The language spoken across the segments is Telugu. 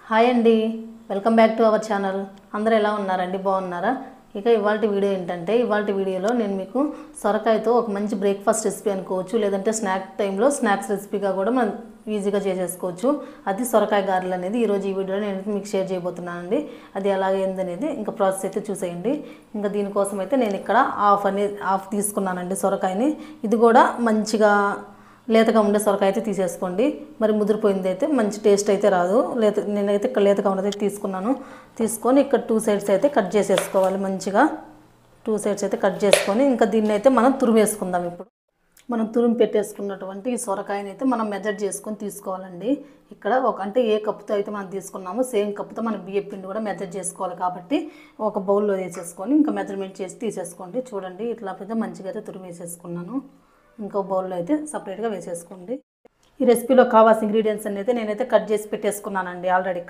హాయ్ అండి, welcome back to our channel. అందరూ ఎలా ఉన్నారండి? బాగున్నారా? ఇక ఇవాళ వీడియో ఏంటంటే, ఇవాళ వీడియోలో నేను మీకు సొరకాయతో ఒక మంచి బ్రేక్ఫాస్ట్ రెసిపీ అనుకోవచ్చు, లేదంటే స్నాక్ టైంలో స్నాక్స్ రెసిపీగా కూడా మనం ఈజీగా చేసేసుకోవచ్చు. అది సొరకాయ గారెలు అనేది ఈరోజు ఈ వీడియోలో నేను మీకు షేర్ చేయబోతున్నానండి. అది ఎలా ఏందనేది ఇంకా ప్రాసెస్ అయితే చూసేయండి. ఇంకా దీనికోసం అయితే నేను ఇక్కడ హాఫ్ తీసుకున్నానండి సొరకాయని. ఇది కూడా మంచిగా లేతగా ఉండే సొరకాయ అయితే తీసేసుకోండి. మరి ముదిరిపోయింది అయితే మంచి టేస్ట్ అయితే రాదు. నేనైతే ఇక్కడ లేతగా ఉన్నది తీసుకున్నాను. తీసుకొని ఇక్కడ 2 సైడ్స్ అయితే కట్ చేసేసుకోవాలి. మంచిగా 2 సైడ్స్ అయితే కట్ చేసుకొని ఇంకా దీన్ని అయితే మనం తురిమేసుకుందాం. ఇప్పుడు మనం తురిమి పెట్టేసుకున్నటువంటి ఈ సొరకాయని అయితే మనం మెజర్ చేసుకొని తీసుకోవాలండి. ఇక్కడ అంటే ఏ కప్పుతో అయితే మనం తీసుకున్నామో సేమ్ కప్పుతో మనం బియ్యం పిండి కూడా మెజర్ చేసుకోవాలి. కాబట్టి ఒక బౌల్లో వేసేసుకొని ఇంకా మెజర్మెంట్ చేసి తీసేసుకోండి. చూడండి, ఇట్లా అయితే మంచిగా అయితే తురిమేసేసుకున్నాను. ఇంకో బౌల్లో అయితే సపరేట్గా వేసేసుకోండి. ఈ రెసిపీలో కావాల్సిన ఇంగ్రీడియంట్స్ అనేది నేనైతే కట్ చేసి పెట్టేసుకున్నానండి ఆల్రెడీ.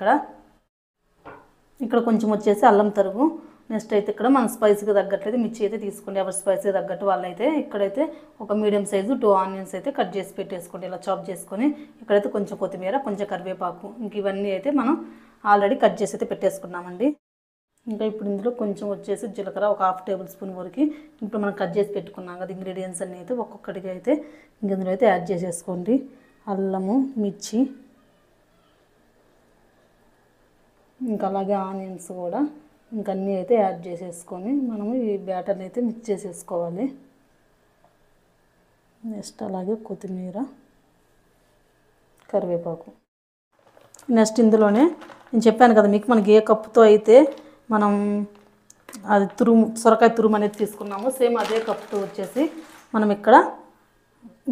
ఇక్కడ కొంచెం వచ్చేసి అల్లం తరుగు. నెక్స్ట్ అయితే ఇక్కడ మనం స్పైసీకి తగ్గట్లయితే మిర్చి అయితే తీసుకోండి. ఎవరు స్పైసీకి తగ్గట్టు వాళ్ళైతే ఇక్కడైతే ఒక మీడియం సైజు 2 ఆనియన్స్ అయితే కట్ చేసి పెట్టేసుకోండి. ఇలా చాప్ చేసుకొని ఇక్కడైతే కొంచెం కొత్తిమీర, కొంచెం కరివేపాకు, ఇంక ఇవన్నీ అయితే మనం ఆల్రెడీ కట్ చేసి అయితే పెట్టేసుకున్నామండి. ఇంకా ఇప్పుడు ఇందులో కొంచెం వచ్చేసి జీలకర్ర, ఒక 1/2 టేబుల్ స్పూన్ వరకు ఇప్పుడు మనం కట్ చేసి పెట్టుకున్నాం కదా ఇంగ్రీడియంట్స్ అన్నీ అయితే ఒక్కొక్కటిగా అయితే ఇందులో అయితే యాడ్ చేసేసుకోండి. అల్లము, మిర్చి, ఇంకా అలాగే ఆనియన్స్ కూడా ఇంకా అన్నీ అయితే యాడ్ చేసేసుకొని మనము ఈ బ్యాటర్ని అయితే మిక్స్ చేసేసుకోవాలి. నెక్స్ట్ అలాగే కొత్తిమీర, కరివేపాకు. నెక్స్ట్ ఇందులోనే నేను చెప్పాను కదా మీకు, మనకి ఏ కప్పుతో అయితే మనం అది సొరకాయ తురుము అనేది తీసుకున్నాము సేమ్ అదే కప్తో వచ్చేసి మనం ఇక్కడ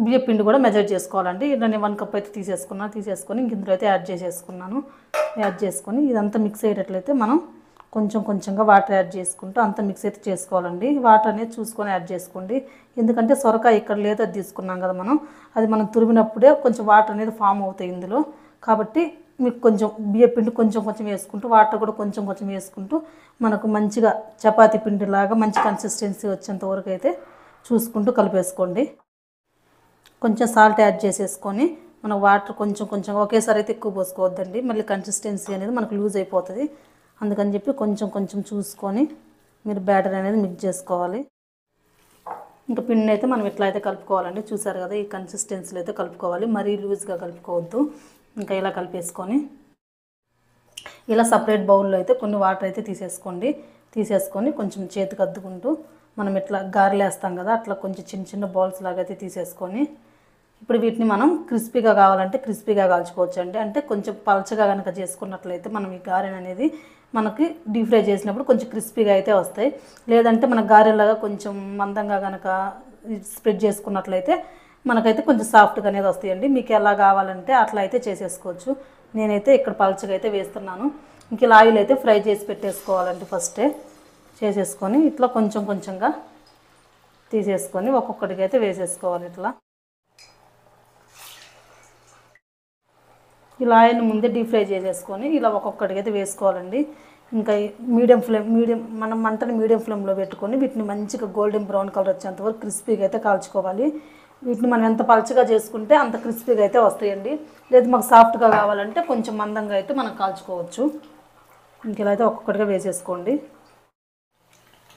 బియ్య పిండి కూడా మెజర్ చేసుకోవాలండి. నేను 1 కప్ అయితే తీసేసుకొని ఇందులో అయితే యాడ్ చేసేసుకున్నాను. యాడ్ చేసుకొని ఇదంతా మిక్స్ అయ్యేటట్లయితే మనం కొంచెం కొంచెంగా వాటర్ యాడ్ చేసుకుంటూ అంతా మిక్స్ అయితే చేసుకోవాలండి. వాటర్ అనేది చూసుకొని యాడ్ చేసుకోండి. ఎందుకంటే సొరకాయ ఇక్కడ లేత తీసుకున్నాం కదా అది మనం తురిమినప్పుడే కొంచెం వాటర్ అనేది ఫామ్ అవుతాయి ఇందులో. కాబట్టి మీకు కొంచెం బియ్య పిండి కొంచెం కొంచెం వేసుకుంటూ వాటర్ కూడా కొంచెం కొంచెం వేసుకుంటూ మనకు మంచిగా చపాతీ పిండిలాగా మంచి కన్సిస్టెన్సీ వచ్చేంత వరకు అయితే చూసుకుంటూ కలిపేసుకోండి. కొంచెం సాల్ట్ యాడ్ చేసేసుకొని మనం వాటర్ కొంచెం కొంచెం ఒకేసారి అయితే ఎక్కువ పోసుకోవద్దండి, మళ్ళీ కన్సిస్టెన్సీ అనేది మనకు లూజ్ అయిపోతుంది. అందుకని చెప్పి కొంచెం కొంచెం చూసుకొని మీరు బ్యాటర్ అనేది మిక్స్ చేసుకోవాలి. ఇంకా పిండిని అయితే మనం ఇట్లా అయితే కలుపుకోవాలండి. చూసారు కదా, ఈ కన్సిస్టెన్సీలో అయితే కలుపుకోవాలి, మరీ లూజ్గా కలుపుకోవద్దు. ఇంకా ఇలా కలిపేసుకొని ఇలా సపరేట్ బౌల్లో అయితే కొన్ని వాటర్ అయితే తీసేసుకొని కొంచెం చేతికి అద్దుకుంటూ మనం ఇట్లా గారెలు వేస్తాం కదా అట్లా కొంచెం చిన్న చిన్న బౌల్స్ లాగా అయితే తీసేసుకొని ఇప్పుడు వీటిని మనం క్రిస్పీగా కావాలంటే క్రిస్పీగా కాల్చుకోవచ్చు అండి. అంటే కొంచెం పలచగా కనుక చేసుకున్నట్లయితే మనం ఈ గారెను అనేది మనకి డీప్ ఫ్రై చేసినప్పుడు కొంచెం క్రిస్పీగా అయితే వస్తాయి. లేదంటే మన గారెలాగా కొంచెం మందంగా కనుక స్ప్రెడ్ చేసుకున్నట్లయితే మనకైతే కొంచెం సాఫ్ట్గా అనేది వస్తాయండి. మీకు ఎలా కావాలంటే అట్లా అయితే చేసేసుకోవచ్చు. నేనైతే ఇక్కడ పలచగా అయితే వేస్తున్నాను. ఇంక ఇలా ఆయిల్ అయితే ఫ్రై చేసి పెట్టేసుకోవాలండి. ఫస్టే చేసేసుకొని ఇట్లా కొంచెం కొంచెంగా తీసేసుకొని ఒక్కొక్కటిగా అయితే వేసేసుకోవాలి. ఇలా ఆయిల్ని ముందే డీప్ ఫ్రై చేసేసుకొని ఇలా ఒక్కొక్కటిగా అయితే వేసుకోవాలండి. ఇంకా మనం మంటని మీడియం ఫ్లేమ్లో పెట్టుకొని వీటిని మంచిగా గోల్డెన్ బ్రౌన్ కలర్ వచ్చేంత వరకు క్రిస్పీగా అయితే కాల్చుకోవాలి. వీటిని మనం ఎంత పలచగా చేసుకుంటే అంత క్రిస్పీగా అయితే వస్తాయండి. లేదు మాకు సాఫ్ట్గా కావాలంటే కొంచెం మందంగా అయితే మనం కాల్చుకోవచ్చు. ఇంక ఇలా అయితే ఒక్కొక్కటిగా వేసేసుకోండి.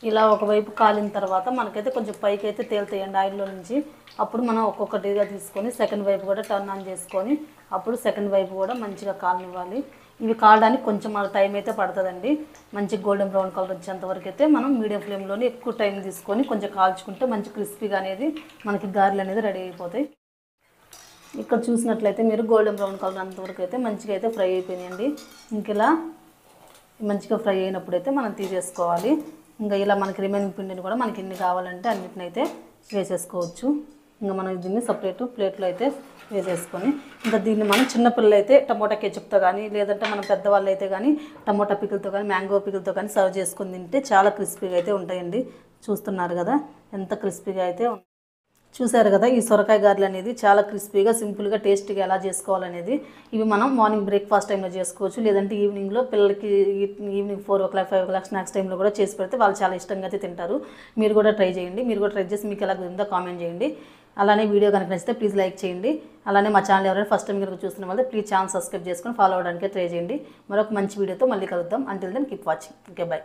ఇలా ఒకవైపు కాలిన తర్వాత మనకైతే కొంచెం పైకి అయితే తేలుతాయండి ఆయిల్లో నుంచి. అప్పుడు మనం ఒక్కొక్కటిగా తీసుకొని సెకండ్ వైపు కూడా టర్న్ ఆన్ చేసుకొని అప్పుడు సెకండ్ వైపు కూడా మంచిగా కాలనివ్వాలి. ఇవి కాలడానికి కొంచెం మన టైం అయితే పడుతుందండి. మంచి గోల్డెన్ బ్రౌన్ కలర్ వచ్చేంత వరకు అయితే మనం మీడియం ఫ్లేమ్లోనే ఎక్కువ టైం తీసుకొని కొంచెం కాల్చుకుంటే మంచి క్రిస్పీగా అనేది మనకి గారెలు అనేది రెడీ అయిపోతాయి. ఇక్కడ చూసినట్లయితే మీరు గోల్డెన్ బ్రౌన్ కలర్ అంతవరకు అయితే మంచిగా అయితే ఫ్రై అయిపోయినాయండి. ఇంక ఇలా మంచిగా ఫ్రై అయినప్పుడు అయితే మనం తీసేసుకోవాలి. ఇంకా ఇలా మనకి రిమైనింగ్ పిండిని కూడా మనకి ఎన్ని కావాలంటే అన్నిటిని అయితే వేసేసుకోవచ్చు. ఇంకా మనం దీన్ని సపరేట్ ప్లేట్లో అయితే వేసేసుకొని ఇంకా దీన్ని మనం చిన్నపిల్లలు అయితే టమోటా కెచప్తో కానీ లేదంటే మనం పెద్దవాళ్ళు అయితే కానీ టమోటా పికిల్తో కానీ మ్యాంగో పికిల్తో కానీ సర్వ్ చేసుకొని తింటే చాలా క్రిస్పీగా అయితే ఉంటాయండి. చూస్తున్నారు కదా ఎంత క్రిస్పీగా అయితే చూసారు కదా, ఈ సొరకాయ గారెలు అనేది చాలా క్రిస్పీగా సింపుల్గా టేస్టీగా ఎలా చేసుకోవాలనేది ఇవి మనం మార్నింగ్ బ్రేక్ఫాస్ట్ టైంలో చేసుకోవచ్చు. లేదంటే ఈవినింగ్లో పిల్లలకి ఈవినింగ్ 4 o'clock 5 o'clock స్నాక్స్ టైంలో కూడా చేసి పెడితే వాళ్ళు చాలా ఇష్టంగా అయితే తింటారు. మీరు కూడా ట్రై చేయండి. మీరు కూడా ట్రై చేసి మీకు ఎలా ఉందో కామెంట్ చేయండి. అలానే వీడియో కనుక నచ్చితే ప్లీజ్ లైక్ చేయండి. అలానే మా ఛానల్ ఎవరైనా ఫస్ట్ టైం కనుక చూస్తున్న వాళ్ళు ప్లీజ్ ఛానల్ సబ్స్క్రైబ్ చేసుకొని ఫాలో అవడానికి ట్రై చేయండి. మరొక మంచి వీడియోతో మళ్ళీ కలుద్దాం. Until then keep watching. Okay, by.